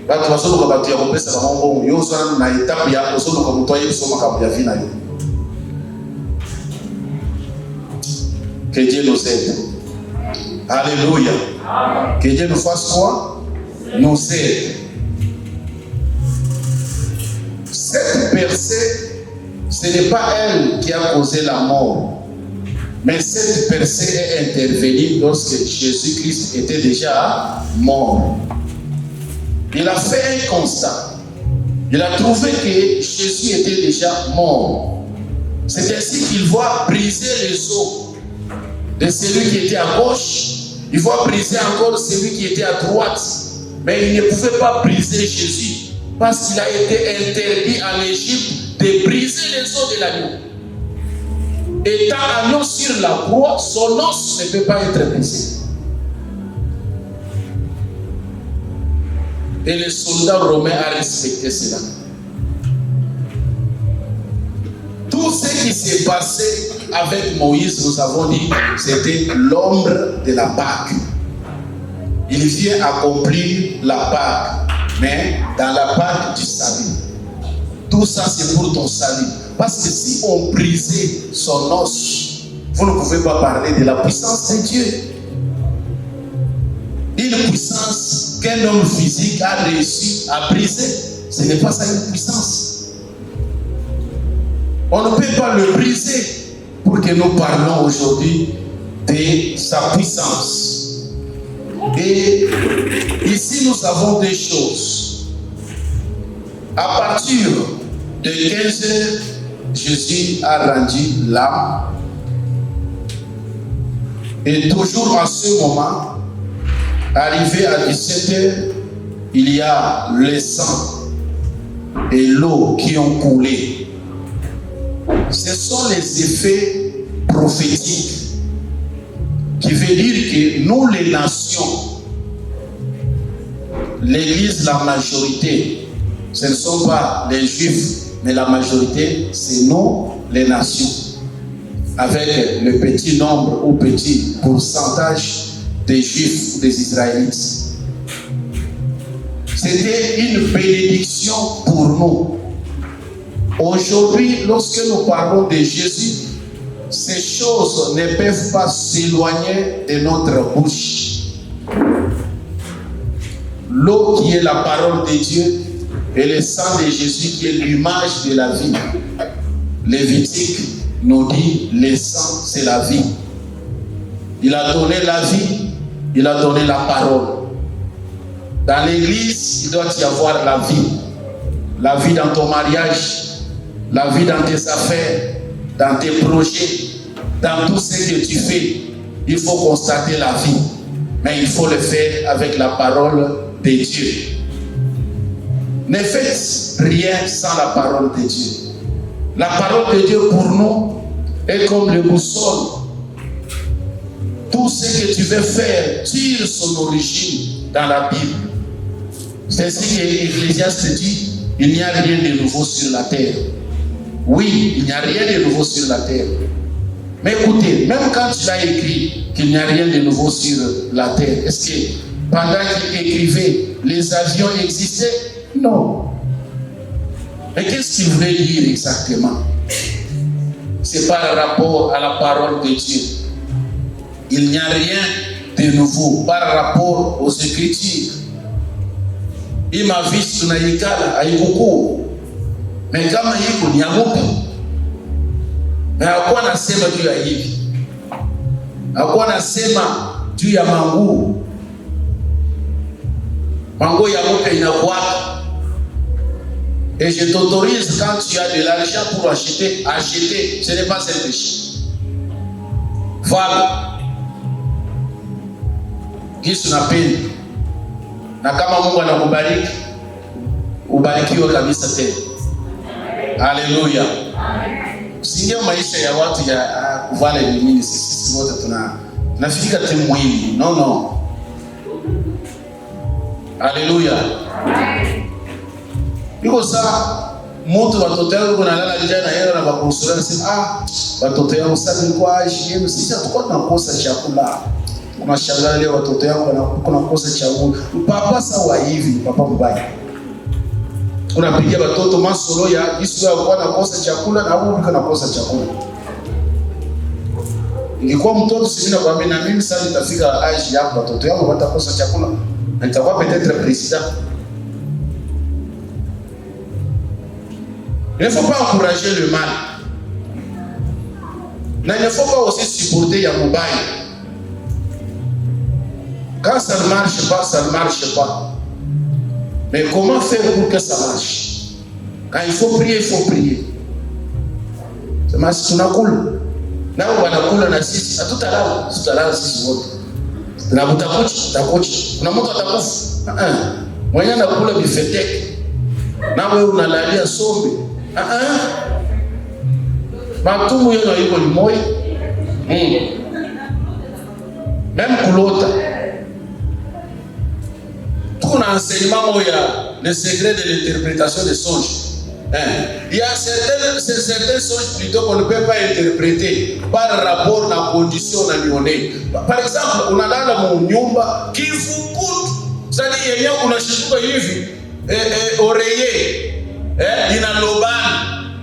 Batu basolo ka batu ya kopesa ba mongo yo so na étape ya osolo ka moto ayebisa makambo ya vie na yo. Que Dieu nous aide. Alléluia. Que Dieu nous fasse quoi? Nous aide. Cette percée, ce n'est pas elle qui a causé la mort. Mais cette percée est intervenue lorsque Jésus-Christ était déjà mort. Il a fait un constat. il a trouvé que Jésus était déjà mort. C'est ainsi qu'il va briser les os de celui qui était à gauche. Il va briser encore celui qui était à droite. Mais il ne pouvait pas briser Jésus parce qu'il a été interdit en Égypte de briser les os de l'agneau. Étant agneau sur la croix, son os ne peut pas être brisé. Et les soldats romains ont respecté cela. Tout ce qui s'est passé avec Moïse, nous avons dit, c'était l'ombre de la Pâque. Il vient accomplir la Pâque, mais dans la Pâque du salut. Tout ça, c'est pour ton salut. Parce que si on brisait son os, vous ne pouvez pas parler de la puissance de Dieu. Une puissance qu'un homme physique a réussi à briser, ce n'est pas ça une puissance. On ne peut pas le briser pour que nous parlons aujourd'hui de sa puissance. Et ici, nous avons des choses. À partir de 15 heures, Jésus a rendu l'âme. Et toujours à ce moment, arrivé à 17 heures, il y a le sang et l'eau qui ont coulé. Ce sont les effets prophétiques qui veut dire que nous, les nations, l'Église, la majorité, ce ne sont pas les Juifs, mais la majorité, c'est nous, les nations, avec le petit nombre ou petit pourcentage des Juifs ou des Israélites. C'était une bénédiction pour nous. Aujourd'hui, lorsque nous parlons de Jésus, ces choses ne peuvent pas s'éloigner de notre bouche. L'eau qui est la parole de Dieu et le sang de Jésus qui est l'image de la vie. Lévitique nous dit le sang c'est la vie. Il a donné la vie, il a donné la parole. Dans l'église, il doit y avoir la vie. La vie dans ton mariage, la vie dans tes affaires, dans tes projets, dans tout ce que tu fais. Il faut constater la vie. Mais il faut le faire avec la parole de Dieu. Ne faites rien sans la parole de Dieu. La parole de Dieu pour nous est comme le boussole. Tout ce que tu veux faire tire son origine dans la Bible. C'est ainsi que l'Ecclésiaste dit, il n'y a rien de nouveau sur la terre. Oui, il n'y a rien de nouveau sur la terre. Mais écoutez, même quand tu l'as écrit qu'il n'y a rien de nouveau sur la terre, est-ce que pendant qu'il écrivait, les avions existaient? Non. Mais qu'est-ce qu'il voulait dire exactement? C'est par rapport à la parole de Dieu. Il n'y a rien de nouveau par rapport aux Écritures. Il m'a vu tunayikala haikuku. Mais kama hiko ni amupi. Na hakuwa nasema juu ya hivi. Hakuwa nasema juu ya manguo. Manguo ya mupi inakuwa. Et je t'autorise, quand tu as de l'argent pour acheter, acheter, ce n'est pas un péché. Voilà. Kisu napenda. Na kama Mungu anakubariki, ubarikiwe kabisa tena. Haleluya. Usiingie maisha ya watu ya kuvala mimi sisi wote tunafikika tu mwili. No. Haleluya. Iko saa mtu watoto yao kuna lala njana yeye na bakusura nasema watoto yao sasa ni kwa aje sisi hatukuwa tunakosa chakula. Unashangaa leo watoto yao wanakosa chakula. Papa sawa hivi, papa mbaya. Unapigia watoto masolo ya Yesu yao kwa nakosa chakula na wao wanakosa chakula. Ingekuwa mtoto sisi na kwa mimi sasa nitafika age yako watoto yao watakosa chakula. Na nitakuwa peut-être président. Il ne faut pas encourager le mal. Mais il ne faut pas aussi supporter Yamoubaï. Quand ça ne marche pas, ça ne marche pas. Mais comment faire pour que ça marche? Quand il faut prier. C'est ma si tunakula. Nao wanakula na sisi, tutalala sisi wote. Na utakuchi. Kuna mtu atakufa. Mwenye anakula bifeteke. Na wewe unalalia sombe. Matumu yenu yuko limoyi. Même kulota. Tout un enseignement le secret de l'interprétation des songes. Il y a certains songes plutôt qu'on ne peut pas interpréter par rapport à la condition nalione. Par exemple, on a là mon nyumba kifukutu. C'est-à-dire il y a unashituka hivi oreiller inalobana.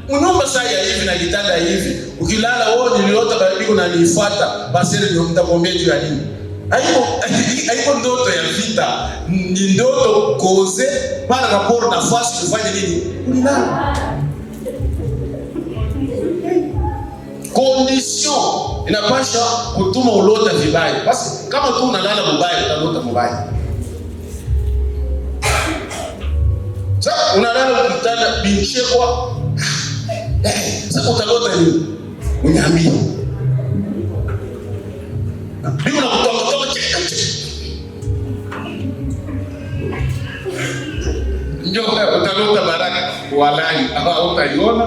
Unyumba saa ya hivi na kitanda hivi. Ukilala wewe niliota baridi unanifuata basi ndio mtakwambia juu ya nini? Haiko ndoto ya vita, ni ndoto koze par rapport na fasi kufanya nini? Ulilala. Condition inapasha kutuma ulota vibaya. Basi kama tu unalala mbaya utalota mbaya. Sasa unalala kitanda binchekwa. Sasa utalota nini? Unyambia. Ndio unakutoka ndio utalota baraka walai au utaiona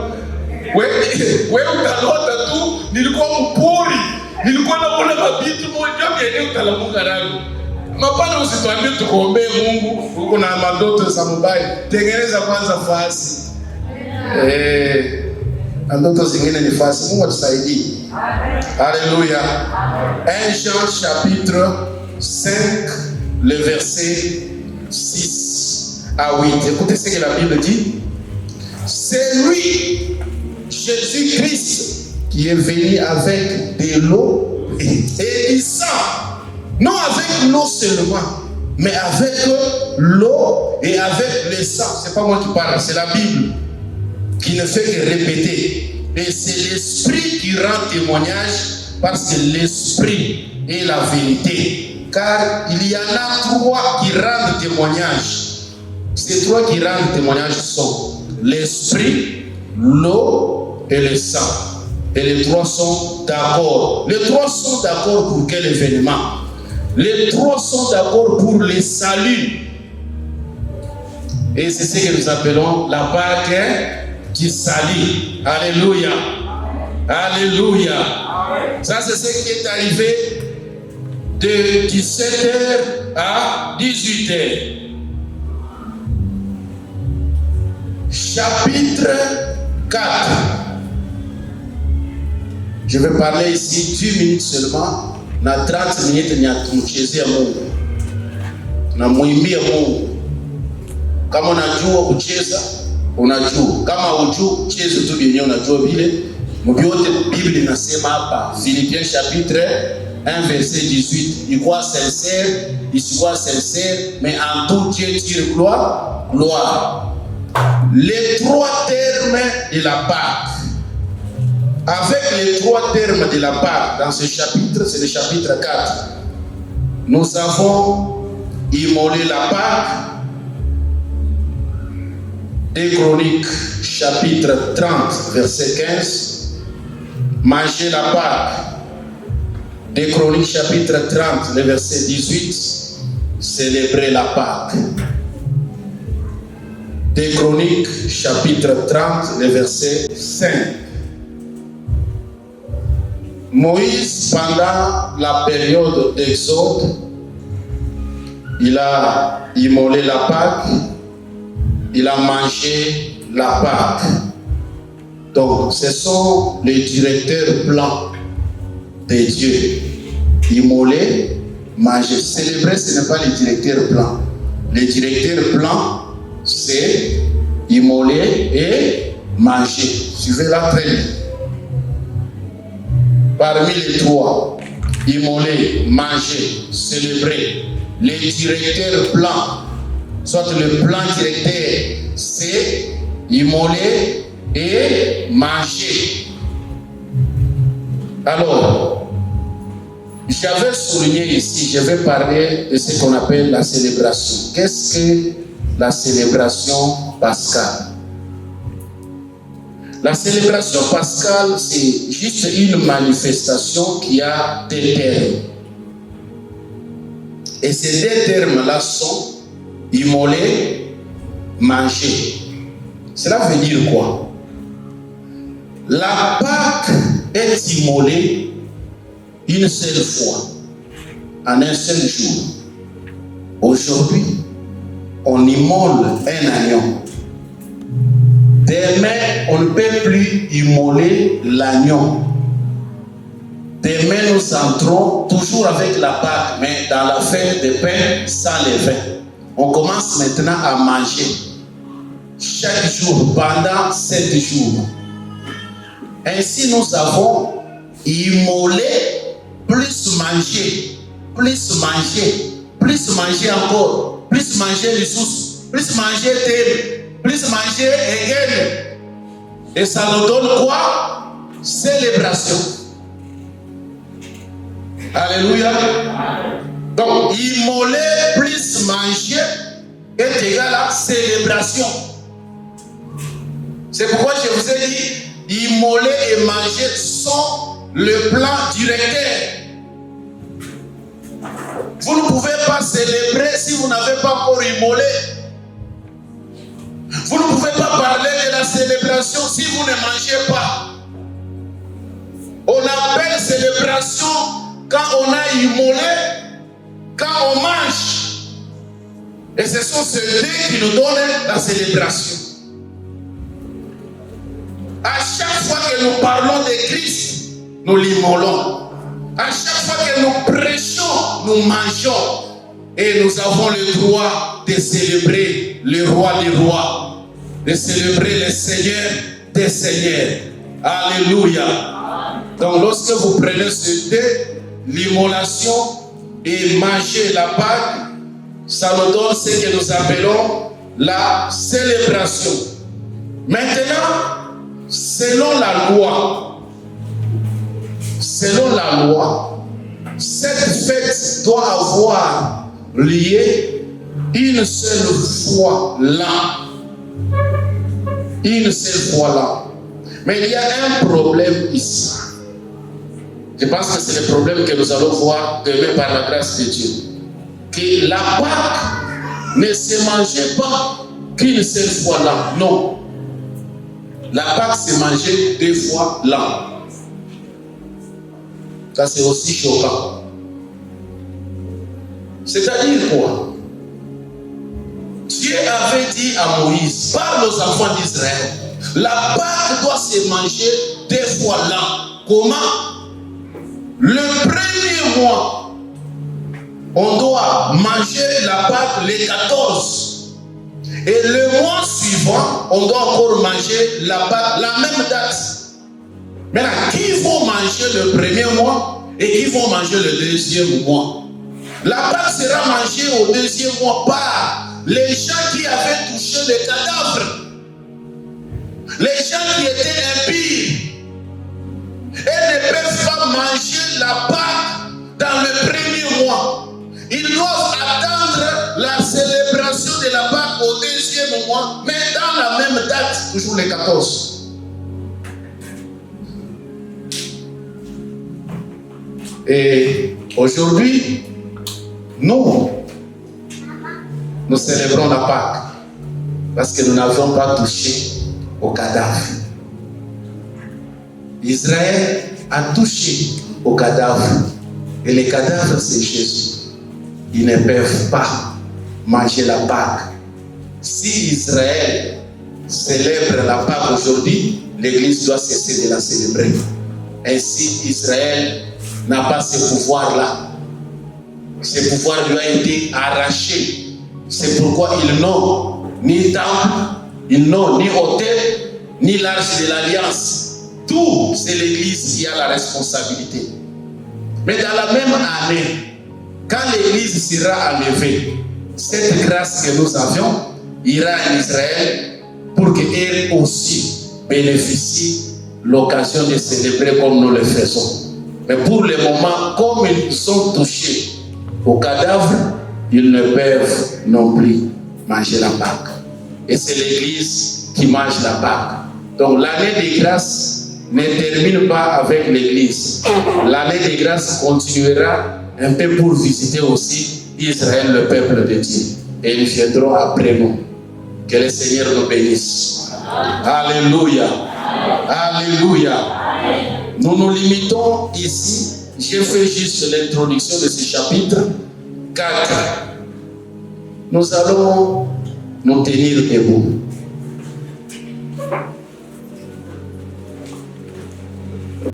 wewe utalota tu. Nilikuwa mpori, nilikuwa naona mabitu moja yenyewe utalamuka rangu. Mapana usituambie tukuombee Mungu uko na mandoto za mbaya. Tengeneza kwanza fasi. Ndoto zingine ni fasi. Mungu atusaidie. Alléluia. 1 Jean chapitre 5 le verset 6 à 8. Écoutez ce que la Bible dit. C'est lui, Jésus-Christ, qui est venu avec de l'eau et du sang. Non avec l'eau seulement, mais avec l'eau et avec le sang. C'est pas moi qui parle, c'est la Bible qui ne fait que répéter. Et c'est l'Esprit qui rend témoignage, parce que l'Esprit est la vérité. Car il y en a 3 qui rendent témoignage. Ces 3 qui rendent témoignage sont l'Esprit, l'eau et le sang. Et les 3 sont d'accord. Les 3 sont d'accord pour quel événement? Les 3 sont d'accord pour le salut. Et c'est ce que nous appelons la Pâque qui salit. Alléluia. Alléluia. Ça, c'est ce qui est arrivé de 17h à 18h. Chapitre 4. Je vais parler ici 10 minutes seulement. Na 30 minutes ni atumchezea Mungu. Na muimbie Mungu. Kama unajua kucheza, unajua. Kama hujui, cheza tu yenyewe unajua vile. Mbiote Biblia inasema hapa, Philippiens chapitre 1 verset 18. Il croit sincère, il soit sincère, mais en tout Dieu tire gloire. Les 3 termes de la Pâque. Avec les 3 termes de la Pâque, dans ce chapitre, c'est le chapitre 4, nous avons immolé la Pâque. Des Chroniques, chapitre 30, verset 15, manger la Pâque. Des Chroniques, chapitre 30, le verset 18, célébrer la Pâque. Des Chroniques, chapitre 30, le verset 5. Moïse, pendant la période d'Exode, il a immolé la Pâque, il a mangé la Pâque. Donc, ce sont les directeurs blancs de Dieu. Immoler, manger. Célébrer, ce n'est pas les directeurs blancs. Les directeurs blancs, c'est immoler et manger. Suivez-la très bien. Parmi les 3, immoler, manger, célébrer, les directeurs blancs, soit le plan directeur, c'est immoler et manger. Alors, j'avais souligné ici, je vais parler de ce qu'on appelle la célébration. Qu'est-ce que la célébration pascale? La célébration pascale, c'est juste une manifestation qui a des termes. Et ces deux termes-là sont immoler, manger. Cela veut dire quoi? La Pâque est immolée une seule fois, en un seul jour. Aujourd'hui, on immole un agneau. Demain, on ne peut plus immoler l'agneau. Demain, nous entrons toujours avec la Pâque, mais dans la fête des pains sans levain. On commence maintenant à manger chaque jour pendant 7 jours. Ainsi, nous avons immolé, plus manger, plus manger, plus manger encore, plus manger les sources, plus manger thème, plus manger again. Et ça nous donne quoi? Célébration. Alléluia. Donc, immoler plus manger est égal à célébration. C'est pourquoi je vous ai dit, immoler et manger sont le plan directeur. Vous ne pouvez pas célébrer si vous n'avez pas encore immolé. Vous ne pouvez pas parler de la célébration si vous ne mangez pas. On appelle célébration quand on a immolé, quand on mange. Et ce sont ceux qui nous donnent la célébration. À chaque fois que nous parlons de Christ, nous l'immolons. À chaque fois que nous prêchons, nous mangeons. Et nous avons le droit de célébrer le roi des rois, de célébrer le Seigneur des seigneurs. Alléluia. Donc lorsque vous prenez ce thé, l'immolation et manger la Pâque, ça nous donne ce que nous appelons la célébration. Maintenant, selon la loi, cette fête doit avoir lieu une seule fois l'an. Une seule fois l'an. Mais il y a un problème ici. Je pense que c'est le problème que nous allons voir demain par la grâce de Dieu. Que la Pâque ne se mangeait pas qu'une seule fois l'an. Non. La Pâque se mangeait 2 fois l'an. Ça c'est aussi choquant. C'est-à-dire quoi? Dieu avait dit à Moïse, parle aux enfants d'Israël, la Pâque doit se manger 2 fois l'an. Comment? Le premier mois, on doit manger la Pâque le 14. Et le mois suivant, on doit encore manger la Pâque la même date. Maintenant, qui vont manger le premier mois et qui vont manger le deuxième mois? La Pâque sera mangée au deuxième mois par les gens qui avaient touché les cadavres, les gens qui étaient impies. Ils ne peuvent pas manger la Pâque dans le premier mois. Ils doivent attendre la célébration de la Pâque au deuxième mois, mais dans la même date, toujours les 14. Et aujourd'hui, nous célébrons la Pâque parce que nous n'avons pas touché au cadavre. Israël a touché au cadavre. Et les cadavres, c'est Jésus. Ils ne peuvent pas manger la Pâque. Si Israël célèbre la Pâque aujourd'hui, l'Église doit cesser de la célébrer. Ainsi, Israël n'a pas ce pouvoir-là. Ce pouvoir lui a été arraché. C'est pourquoi ils n'ont ni temple, ils n'ont ni autel, ni l'arche de l'Alliance. Tout, c'est l'Église qui a la responsabilité. Mais dans la même année, quand l'Église sera enlevée, cette grâce que nous avions ira en Israël pour qu'elle aussi bénéficie l'occasion de célébrer comme nous le faisons. Mais pour le moment, comme ils sont touchés au cadavre, ils ne peuvent non plus manger la Pâque. Et c'est l'Église qui mange la Pâque. Donc l'année des grâces ne termine pas avec l'Église. L'année des grâces continuera un peu pour visiter aussi Israël, le peuple de Dieu. Et ils viendront après nous. Que le Seigneur nous bénisse. Alléluia. Alléluia. Nous nous limitons ici. J'ai fait juste l'introduction de ce chapitre 4. Nous allons nous tenir debout.